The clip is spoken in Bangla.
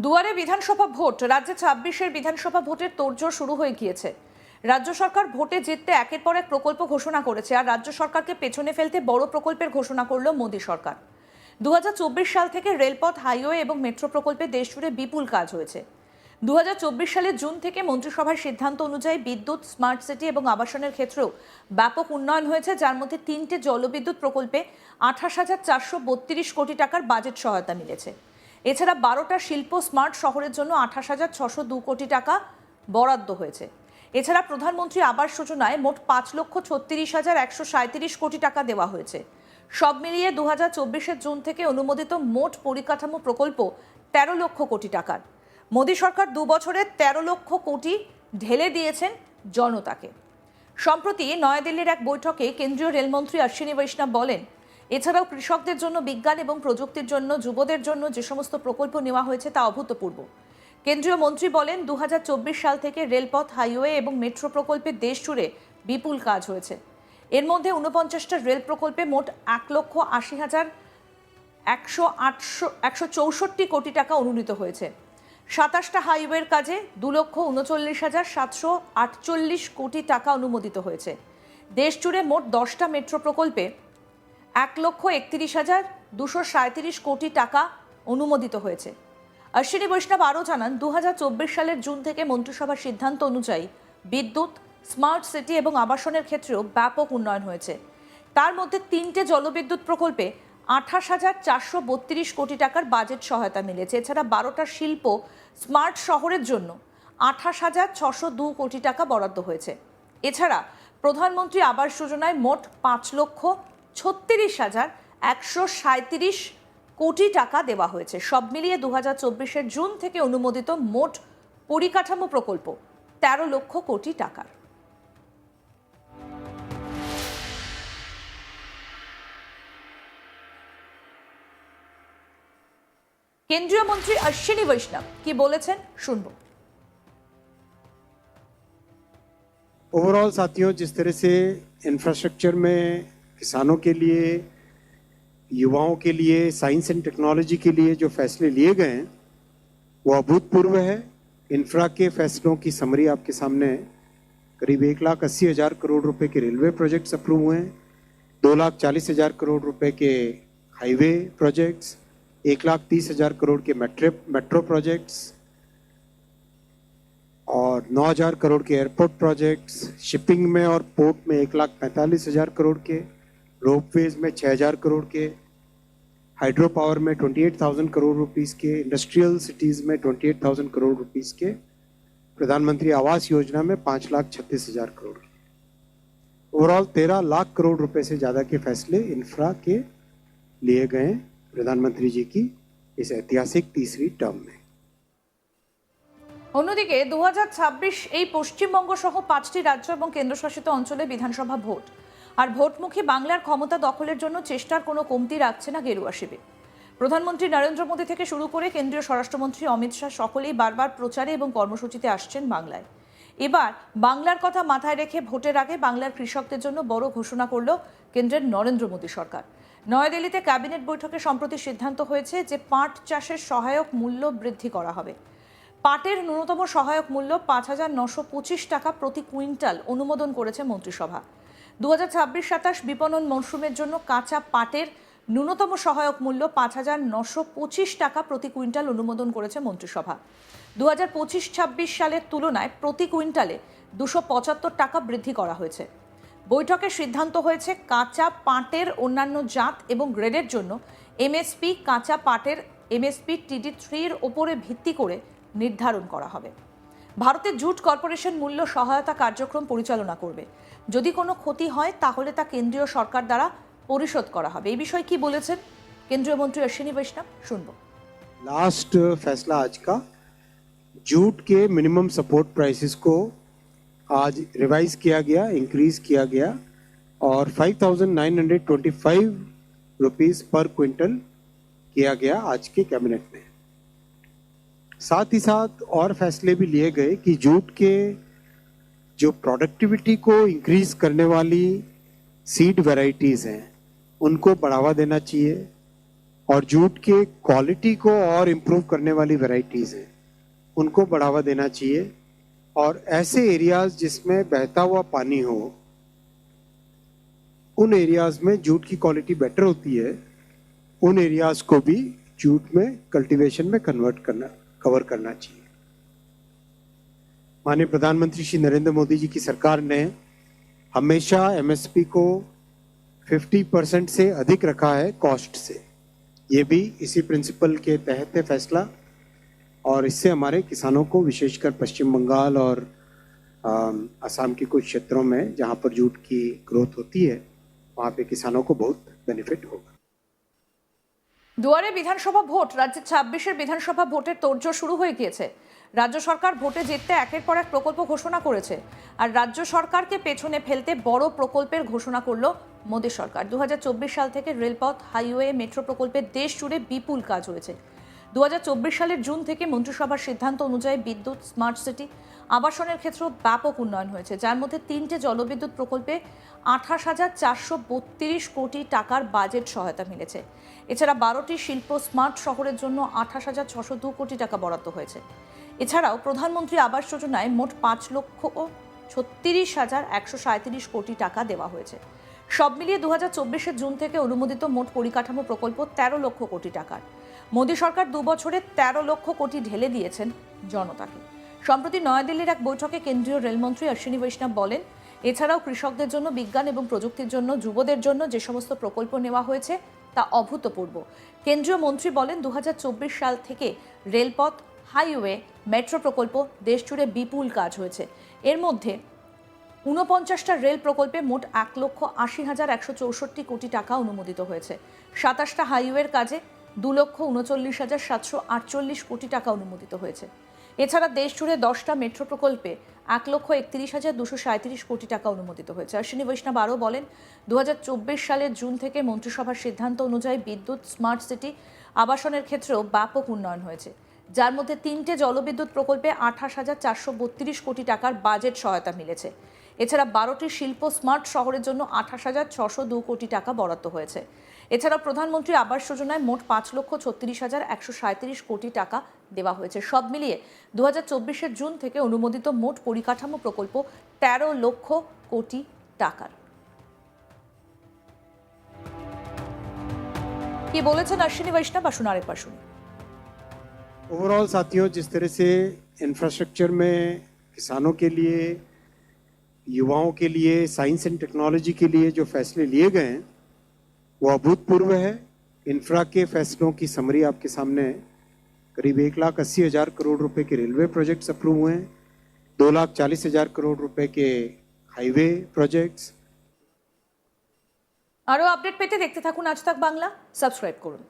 দুয়ারে বিধানসভা ভোট। রাজ্যে ২৬-এর বিধানসভা ভোটের তোড়জোড় শুরু হয়ে গিয়েছে। রাজ্য সরকার ভোটে জিততে একের পর এক প্রকল্প ঘোষণা করেছে, আর রাজ্য সরকারকে পেছনে ফেলতে বড় প্রকল্পের ঘোষণা করল মোদী সরকার। ২০২৪ সাল থেকে রেলপথ, হাইওয়ে এবং মেট্রো প্রকল্পে দেশজুড়ে বিপুল কাজ হয়েছে। ২০২৪ সালের জুন থেকে মন্ত্রিসভার সিদ্ধান্ত অনুযায়ী বিদ্যুৎ, স্মার্ট সিটি এবং আবাসনের ক্ষেত্রেও ব্যাপক উন্নয়ন হয়েছে, যার মধ্যে ৩টে জলবিদ্যুৎ প্রকল্পে ২৮,৪৩২ কোটি টাকার বাজেট সহায়তা মিলেছে। এছাড়া ১২টা শিল্প স্মার্ট শহরের জন্য ২৮,৬০২ কোটি টাকা বরাদ্দ হয়েছে। এছাড়া প্রধানমন্ত্রী আবাস যোজনায় মোট ৫,৩৬,১৩৭ কোটি টাকা দেওয়া হয়েছে। সব মিলিয়ে ২০২৪-এর জুন থেকে অনুমোদিত মোট পরিকাঠামো প্রকল্প ১৩ লক্ষ কোটি টাকার। মোদী সরকার ২ বছরে ১৩ লক্ষ কোটি ঢেলে দিয়েছেন জনতাকে। সম্প্রতি নয়াদিল্লির এক বৈঠকে কেন্দ্রীয় রেলমন্ত্রী অশ্বিনী বৈষ্ণব বলেন, এছাড়াও কৃষকদের জন্য বিজ্ঞান এবং প্রযুক্তির জন্য, যুবদের জন্য যে সমস্ত প্রকল্প নেওয়া হয়েছে তা অভূতপূর্ব। কেন্দ্রীয় মন্ত্রী বলেন, ২০২৪ সাল থেকে রেলপথ, হাইওয়ে এবং মেট্রো প্রকল্পে দেশ জুড়ে বিপুল কাজ হয়েছে। এর মধ্যে ৪৯টা রেল প্রকল্পে মোট ১,৮০,১৬৪ কোটি টাকা অনুমোদিত হয়েছে। ২৭টা হাইওয়ের কাজে ২,৩৯,৭৪৮ কোটি টাকা অনুমোদিত হয়েছে। দেশ জুড়ে মোট 10টা মেট্রো প্রকল্পে ১,৩১,২৩৭ কোটি টাকা অনুমোদিত হয়েছে। অশ্বিনী বৈষ্ণব আরও জানান, ২০২৪ সালের জুন থেকে মন্ত্রিসভার সিদ্ধান্ত অনুযায়ী বিদ্যুৎ, স্মার্ট সিটি এবং আবাসনের ক্ষেত্রেও ব্যাপক উন্নয়ন হয়েছে। তার মধ্যে ৩টে জলবিদ্যুৎ প্রকল্পে ২৮,৪৩২ কোটি টাকার বাজেট সহায়তা মিলেছে। এছাড়া ১২টা শিল্প স্মার্ট শহরের জন্য ২৮,৬০২ কোটি টাকা বরাদ্দ হয়েছে। এছাড়া প্রধানমন্ত্রী আবাস যোজনায় মোট ৫,৩৬,১৩৭ কোটি টাকা দেওয়া হয়েছে। সব মিলিয়ে ২০২৪-এর জুন থেকে অনুমোদিত মোট পরিকাঠামো প্রকল্প ১৩ লক্ষ কোটি টাকার। কেন্দ্রীয় মন্ত্রী অশ্বিনী বৈষ্ণব কি বলেছেন শুনবো। ओवरऑल साथियों, जिस तरह से इंफ्रास्ट्रक्चर में किसानों के लिए, युवाओं के लिए, साइंस एंड टेक्नोलॉजी के लिए जो फैसले लिए गए हैं वो अभूतपूर्व है। इंफ्रा के फैसलों की समरी आपके सामने है। करीब 1,80,000 करोड़ रुपए के रेलवे प्रोजेक्ट्स अप्रूव हुए हैं, 2,40,000 करोड़ रुपए के हाईवे प्रोजेक्ट्स, 1,30,000 करोड़ के मेट्रो प्रोजेक्ट्स और 9,000 करोड़ के एयरपोर्ट प्रोजेक्ट्स, शिपिंग में और पोर्ट में 1,45,000 करोड़ के, रोपवेज में 6,000 करोड़ के, हाइड्रो पावर में 28,000 करोड़ रुपीस के, इंडस्ट्रियल सिटीज में 28,000 करोड़ रुपीस के, प्रधानमंत्री आवास योजना में 5,36,000 करोड़ के। ओवरऑल 13 लाख करोड़ रुपए से ज्यादा के फैसले इंफ्रा के लिए गए प्रधानमंत्री जी की इस ऐतिहासिक तीसरी टर्म में। অন্যদিকে ২০২৬ এই পশ্চিমবঙ্গ সহ ৫টি রাজ্য এবং কেন্দ্রশাসিত অঞ্চলে বিধানসভা ভোট, আর ভোটমুখী বাংলার ক্ষমতা দখলের জন্য চেষ্টার কোনো কমতি রাখছে না গেরুয়া শিবির। প্রধানমন্ত্রী নরেন্দ্র মোদী থেকে শুরু করে কেন্দ্রীয় স্বরাষ্ট্রমন্ত্রী অমিত শাহ সকলেই বারবার প্রচারে এবং কর্মসূচিতে আসছেন বাংলায়। এবার বাংলার কথা মাথায় রেখে ভোটের আগে বাংলার কৃষকদের জন্য বড় ঘোষণা করল কেন্দ্রের নরেন্দ্র মোদী সরকার। নয়াদিল্লিতে ক্যাবিনেট বৈঠকে সম্প্রতি সিদ্ধান্ত হয়েছে যে পাট চাষের সহায়ক মূল্য বৃদ্ধি করা হবে। পাটের ন্যূনতম সহায়ক মূল্য ৫,৯২৫ টাকা প্রতি কুইন্টাল অনুমোদন করেছে মন্ত্রিসভা। ২০২৬-২৭ বিপণন মৌসুমের জন্য কাঁচা পাটের ন্যূনতম সহায়ক মূল্য ৫,৯২৫ টাকা প্রতি কুইন্টাল অনুমোদন করেছে মন্ত্রিসভা। ২০২৫-২৬ সালের তুলনায় প্রতি কুইন্টালে ২৭৫ টাকা বৃদ্ধি করা হয়েছে। বৈঠকে সিদ্ধান্ত হয়েছে কাঁচা পাটের অন্যান্য জাত এবং গ্রেডের জন্য এমএসপি কাঁচা পাটের এমএসপি TD3-এর ওপরে ভিত্তি করে নির্ধারণ করা হবে। ভারতের জুট কর্পোরেশন মূল্য সহায়তা কার্যক্রম পরিচালনা করবে। যদি কোনো ক্ষতি হয় তাহলে তা কেন্দ্রীয় সরকার দ্বারা পরিশোধ করা হবে। এই বিষয়ে কি বলেছেন কেন্দ্রীয় মন্ত্রী অশ্বিনী বৈষ্ণব শুনবো। लास्ट फैसला आज का, जूट के मिनिमम सपोर्ट प्राइसेस को आज रिवाइज किया गया, इंक्रीज किया गया और 5,925 रुपीस पर क्विंटल किया गया आज के कैबिनेट में। साथ ही साथ और फैसले भी लिए गए कि जूट के जो प्रोडक्टिविटी को इंक्रीज करने वाली सीड वैरायटीज हैं उनको बढ़ावा देना चाहिए। और जूट के क्वालिटी को और इम्प्रूव करने वाली वैरायटीज हैं, उनको बढ़ावा देना चाहिए। और ऐसे एरियाज जिसमें बहता हुआ पानी हो, उन एरियाज में जूट की क्वालिटी बेटर होती है, उन एरियाज को भी जूट में कल्टीवेशन में कवर करना चाहिए। माननीय प्रधानमंत्री श्री नरेंद्र मोदी जी की सरकार ने हमेशा एमएसपी को 50% से अधिक रखा है कॉस्ट से। ये भी इसी प्रिंसिपल के तहत है फैसला, और इससे हमारे किसानों को, विशेषकर पश्चिम बंगाल और असम के कुछ क्षेत्रों में जहां पर जूट की ग्रोथ होती है, वहां पे किसानों को बहुत बेनिफिट होगा। দুয়ারে বিধানসভা ভোট, রাজ্যে 26 বিধানসভা ভোটের তোড়জোড় শুরু হয়ে গিয়েছে। রাজ্য সরকার ভোটে জিততে একের পর এক প্রকল্প ঘোষণা করেছে, আর রাজ্য সরকারকে পেছনে ফেলতে বড় প্রকল্পের ঘোষণা করলো মোদী সরকার। 2024 সাল থেকে রেলপথ, হাইওয়ে, মেট্রো প্রকল্পে দেশ জুড়ে বিপুল কাজ হয়েছে। 2024 সালের জুন থেকে মন্ত্রিসভার সিদ্ধান্ত অনুযায়ী বিদ্যুৎ, স্মার্ট সিটি, আবাসনের ক্ষেত্রেও ব্যাপক উন্নয়ন হয়েছে, যার মধ্যে 3টে জলবিদ্যুৎ প্রকল্পে 28,432 কোটি টাকার বাজেট সহায়তা মিলেছে। এছাড়া 12টি শিল্প স্মার্ট শহরের জন্য 28,602 কোটি টাকা বরাদ্দ হয়েছে। এছাড়াও প্রধানমন্ত্রী আবাস যোজনায় মোট 5,36,137 কোটি টাকা দেওয়া হয়েছে। সব মিলিয়ে 2024 জুন থেকে অনুমোদিত মোট পরিকাঠামো প্রকল্প 13 লক্ষ কোটি টাকার। মোদী সরকার 2 বছরে 13 লক্ষ কোটি ঢেলে দিয়েছেন জনতাকে। সম্প্রতি নয়াদিল্লির এক বৈঠকে কেন্দ্রীয় রেলমন্ত্রী অশ্বিনী বৈষ্ণব বলেন, এছাড়াও কৃষকদের জন্য, বিজ্ঞান এবং প্রযুক্তির জন্য, যুবদের জন্য যে সমস্ত প্রকল্প নেওয়া হয়েছে তা অভূতপূর্ব। কেন্দ্রীয় মন্ত্রী বলেন, 2024 সাল থেকে রেলপথ, হাইওয়ে, মেট্রো প্রকল্প দেশ জুড়ে বিপুল কাজ হয়েছে। এর মধ্যে 49টা রেল প্রকল্পে মোট 1,80,164 কোটি টাকা অনুমোদিত হয়েছে। 27টা হাইওয়ের কাজে 2,39,748 কোটি টাকা অনুমোদিত হয়েছে। এছাড়া দেশ জুড়ে 10টা মেট্রো প্রকল্পে 1,31,237 কোটি টাকা অনুমোদিত হয়েছে। অশ্বিনী বৈষ্ণব আরও বলেন, 2024 সালের জুন থেকে মন্ত্রিসভার সিদ্ধান্ত অনুযায়ী বিদ্যুৎ, স্মার্ট সিটি, আবাসনের ক্ষেত্রেও ব্যাপক উন্নয়ন হয়েছে, যার মধ্যে 3টে জলবিদ্যুৎ প্রকল্পে 28,432 কোটি টাকার বাজেট সহায়তা মিলেছে। এছাড়া 12টি শিল্প স্মার্ট শহরের জন্য 28,602 কোটি টাকা বরাদ্দ হয়েছে। এছাড়া প্রধানমন্ত্রী আবাস যোজনায় মোট 5,36,137 কোটি টাকা দেওয়া হয়েছে। সব মিলিয়ে 2024 জুন থেকে অনুমোদিত মোট পরিকাঠামো প্রকল্প 13 লক্ষ কোটি টাকার। কি বলেছেন অশ্বিনী বৈষ্ণব, আসুন আরেকবার শুনি। ओवरऑल साथियों, जिस तरह से इंफ्रास्ट्रक्चर में किसानों के लिए, युवाओं के लिए, साइंस एंड टेक्नोलॉजी के लिए जो फैसले लिए गए हैं वो अभूतपूर्व है। इंफ्रा के फैसलों की समरी आपके सामने है। करीब 1,80,000 करोड़ रुपए के रेलवे प्रोजेक्ट्स अप्रूव हुए हैं, 2,40,000 करोड़ रुपए के हाईवे प्रोजेक्ट्स। আরও আপডেট পেতে দেখতে থাকুন আজ তাক বাংলা, সাবস্ক্রাইব করুন।